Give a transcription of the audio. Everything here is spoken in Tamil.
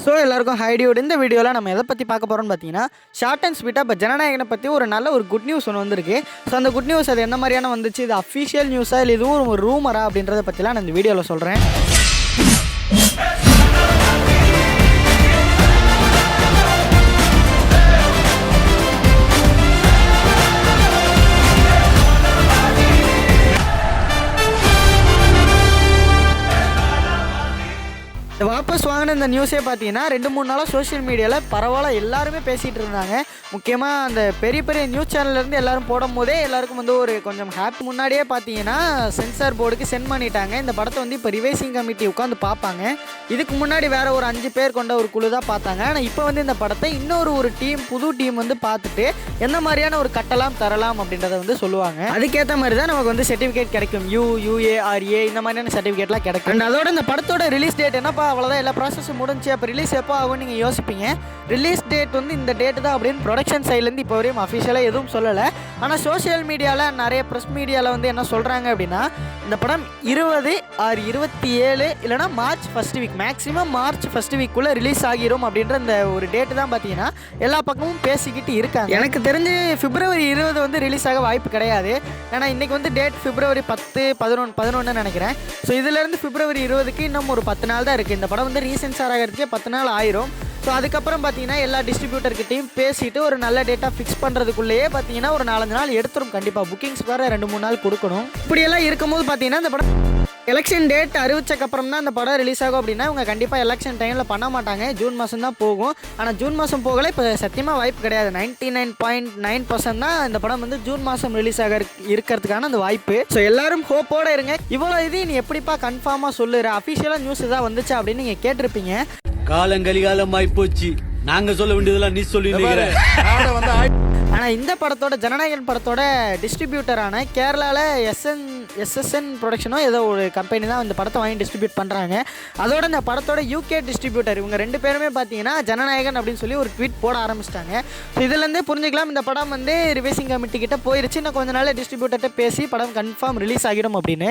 ஸோ எல்லாருக்கும் ஹைடியோட இந்த வீடியோவில் நம்ம எதை பற்றி பார்க்க போகிறோம்னு பார்த்தீங்கன்னா ஷார்ட் அண்ட் ஸ்வீட்டாக இப்போ ஜனநாயகனை பற்றி ஒரு நல்ல ஒரு குட் நியூஸ் ஒன்று வந்திருக்கு. ஸோ அந்த குட் நியூஸ் அது எந்த மாதிரியான வந்துச்சு, இது அஃபிஷியல் நியூஸாக இல்லை இதுவும் ஒரு ரூமரா அப்படின்றத பற்றிலாம் நான் இந்த வீடியோவில் சொல்கிறேன். வாபஸ் வாங்கின இந்த நியூஸே பார்த்தீங்கன்னா 2-3 நாளாக சோஷியல் மீடியாவில் பரவாயில்ல எல்லாருமே பேசிகிட்டு இருந்தாங்க. முக்கியமாக அந்த பெரிய பெரிய நியூஸ் சேனல்லேருந்து எல்லோரும் போடும் போதே எல்லாருக்கும் வந்து ஒரு கொஞ்சம் ஹாப்பி. முன்னாடியே பார்த்தீங்கன்னா சென்சார் போர்டுக்கு சென்ட் பண்ணிட்டாங்க. இந்த படத்தை வந்து இப்போ ரிவைசிங் கமிட்டி உட்காந்து பார்ப்பாங்க. இதுக்கு முன்னாடி வேறு ஒரு 5 பேர் கொண்ட ஒரு குழு தான் பார்த்தாங்க. ஆனால் இப்போ வந்து இந்த படத்தை இன்னொரு டீம், புது டீம் வந்து பார்த்துட்டு எந்த மாதிரியான ஒரு கட்டலாம் தரலாம் அப்படின்றத வந்து சொல்லுவாங்க. அதுக்கேற்ற மாதிரி தான் நமக்கு வந்து சர்டிஃபிகேட் கிடைக்கும். UARA இந்த மாதிரியான சர்டிஃபிகேட்லாம் கிடைக்கும். அண்ட் அதோட இந்த படத்தோட ரிலீஸ் டேட் என்னப்பா அவ்வளோதான், எல்லா ப்ராசஸும் முடிஞ்சு, அப்போ ரிலீஸ் எப்போ ஆகும்னு நீங்கள் யோசிப்பீங்க. ரிலீஸ் டேட் வந்து இந்த டேட்டு தான் அப்படின்னு ப்ரொடக்ஷன் சைட்லேருந்து இப்போ வரையும் அஃபிஷியலாக எதுவும் சொல்லலை. ஆனால் சோஷியல் மீடியாவில் நிறைய ப்ரெஸ் மீடியாவில் வந்து என்ன சொல்கிறாங்க அப்படின்னா, இந்த படம் 20 or 27 இல்லைனா March first week, maximum March first வீக்குள்ளே ரிலீஸ் ஆகிரும் அப்படின்ற இந்த ஒரு டேட்டு தான் பார்த்தீங்கன்னா எல்லா பக்கமும் பேசிக்கிட்டு இருக்காங்க. எனக்கு தெரிஞ்சு February 20 வந்து ரிலீஸ் ஆக வாய்ப்பு கிடையாது. ஏன்னா இன்றைக்கி வந்து டேட் February 10, 11 நினைக்கிறேன். ஸோ இதிலேருந்து February 20க்கு இன்னும் ஒரு 10 நாள் தான் இருக்குது. இந்த படம் வந்து ரீசென்சார் ஆகிறதுக்கே 10 நாள் ஆயிரும். ஸோ அதுக்கப்புறம் பார்த்தீங்கன்னா எல்லா டிஸ்ட்ரிபியூட்டர்கிட்டையும் பேசிட்டு ஒரு நல்ல டேட்டா ஃபிக்ஸ் பண்ணுறதுக்குள்ளேயே பார்த்தீங்கன்னா ஒரு 4-5 நாள் எடுத்துரும். கண்டிப்பாக புக்கிங்ஸ் வேறு 2-3 நாள் கொடுக்கணும். இப்படியெல்லாம் இருக்கும்போது பார்த்தீங்கன்னா இந்த படம் எலெக்ஷன் டேட் அறிவிச்சக்கப்புறம் தான் இந்த படம் ரிலீஸ் ஆகும். அப்படின்னா இவங்க கண்டிப்பாக எலெக்ஷன் டைமில் பண்ண மாட்டாங்க. ஜூன் மாதம் தான் போகும். ஆனால் ஜூன் மாதம் போகலை, இப்போ சத்தியமாக வாய்ப்பு கிடையாது. 99.9% தான் இந்த படம் வந்து ஜூன் மாதம் ரிலீஸ் ஆக இருக்கிறதுக்கான அந்த வாய்ப்பு. ஸோ எல்லாரும் ஹோப்போடு இருங்க. இவ்வளோ இது நீ எப்படிப்பா கன்ஃபார்மாக சொல்லுற, அஃபிஷியலாக நியூஸ் தான் வந்துச்சா அப்படின்னு நீங்கள் கேட்டிருப்பீங்க. காலங்கலிகாலமாய் போச்சு, நாங்க சொல்ல வேண்டியதெல்லாம் நீ சொல்லி. ஆனால் இந்த படத்தோட ஜனநாயகன் படத்தோட டிஸ்ட்ரிபியூட்டரான கேரளாவில் SSN ப்ரொடக்ஷனோ ஏதோ ஒரு கம்பெனி தான் இந்த படத்தை வாங்கி டிஸ்ட்ரிபியூட் பண்ணுறாங்க. அதோட இந்த படத்தோட UK டிஸ்ட்ரிபியூட்டர் இவங்க 2 பேருமே பார்த்தீங்கன்னா ஜனநாயகன் அப்படின்னு சொல்லி ஒரு ட்வீட் போட ஆரம்பிச்சிட்டாங்க. ஸோ இதுலேருந்தே புரிஞ்சுக்கலாம் இந்த படம் வந்து ரிவைசிங் கமிட்டி கிட்ட போயிருச்சு. இன்னும் கொஞ்ச நாள் டிஸ்ட்ரிபியூட்டர்கிட்ட பேசி படம் கன்ஃபார்ம் ரிலீஸ் ஆகிடும் அப்படின்னு.